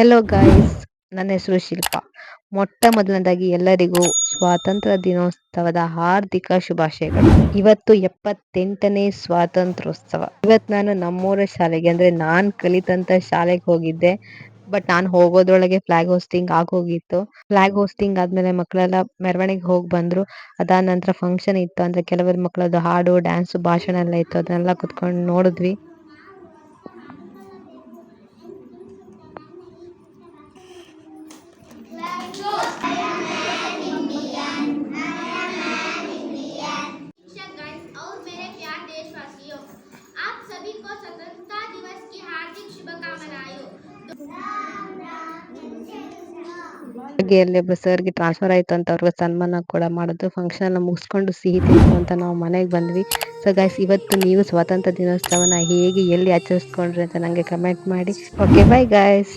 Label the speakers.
Speaker 1: Hello guys, ನನ್ನ ಹೆಸರು ಶಿಲ್ಪಾ. ಮೊಟ್ಟ ಮೊದಲನೇದಾಗಿ ಎಲ್ಲರಿಗೂ ಸ್ವಾತಂತ್ರ್ಯ ದಿನೋತ್ಸವದ ಹಾರ್ದಿಕ ಶುಭಾಶಯಗಳು. ಇವತ್ತು 78ನೇ ಸ್ವಾತಂತ್ರ್ಯೋತ್ಸವ. ಇವತ್ತು ನಾನು ನಮ್ಮೂರ ಶಾಲೆಗೆ ಅಂದ್ರೆ ನಾನ್ ಕಲಿತಂತ ಶಾಲೆಗೆ ಹೋಗಿದ್ದೆ. ಬಟ್ ನಾನು ಹೋಗೋದ್ರೊಳಗೆ ಫ್ಲಾಗ್ ಹೋಸ್ಟಿಂಗ್ ಆಗೋಗಿತ್ತು. ಫ್ಲಾಗ್ ಹೋಸ್ಟಿಂಗ್ ಆದ್ಮೇಲೆ ಮಕ್ಕಳೆಲ್ಲ ಮೆರವಣಿಗೆ ಹೋಗಿ ಬಂದ್ರು. ಅದಾದ ನಂತರ ಫಂಕ್ಷನ್ ಇತ್ತು. ಅಂದ್ರೆ ಕೆಲವರು ಮಕ್ಕಳದ್ದು ಹಾಡು, ಡ್ಯಾನ್ಸ್, ಭಾಷಣ ಎಲ್ಲ ಇತ್ತು. ಅದನ್ನೆಲ್ಲ ಕುತ್ಕೊಂಡು ನೋಡಿದ್ವಿ.
Speaker 2: गाइस और मेरे प्यार देशवासियों, आप सभी को स्वतंत्रता दिवस की हार्दिक शुभकामनाएं।
Speaker 1: ಹಾಗೆ ಅಲ್ಲಿ ಒಬ್ರು ಸರ್ಗೆ ಟ್ರಾನ್ಸ್ಫರ್ ಆಯ್ತು ಅಂತ ಅವ್ರಿಗೆ ಸನ್ಮಾನ ಕೂಡ ಮಾಡೋದು. ಫಂಕ್ಷನ್ ಎಲ್ಲ ಮುಗಿಸ್ಕೊಂಡು ಸಿಹಿ ತಿಂದು ಅಂತ ನಾವು ಮನೆಗೆ ಬಂದ್ವಿ. ಸೊ ಗೈಸ್, ಇವತ್ತು ನೀವು ಸ್ವಾತಂತ್ರ್ಯ ದಿನೋತ್ಸವನ ಹೇಗೆ ಎಲ್ಲಿ ಆಚರಿಸ್ಕೊಂಡ್ರಿ ಅಂತ ನಂಗೆ ಕಮೆಂಟ್ ಮಾಡಿ. Okay, bye guys.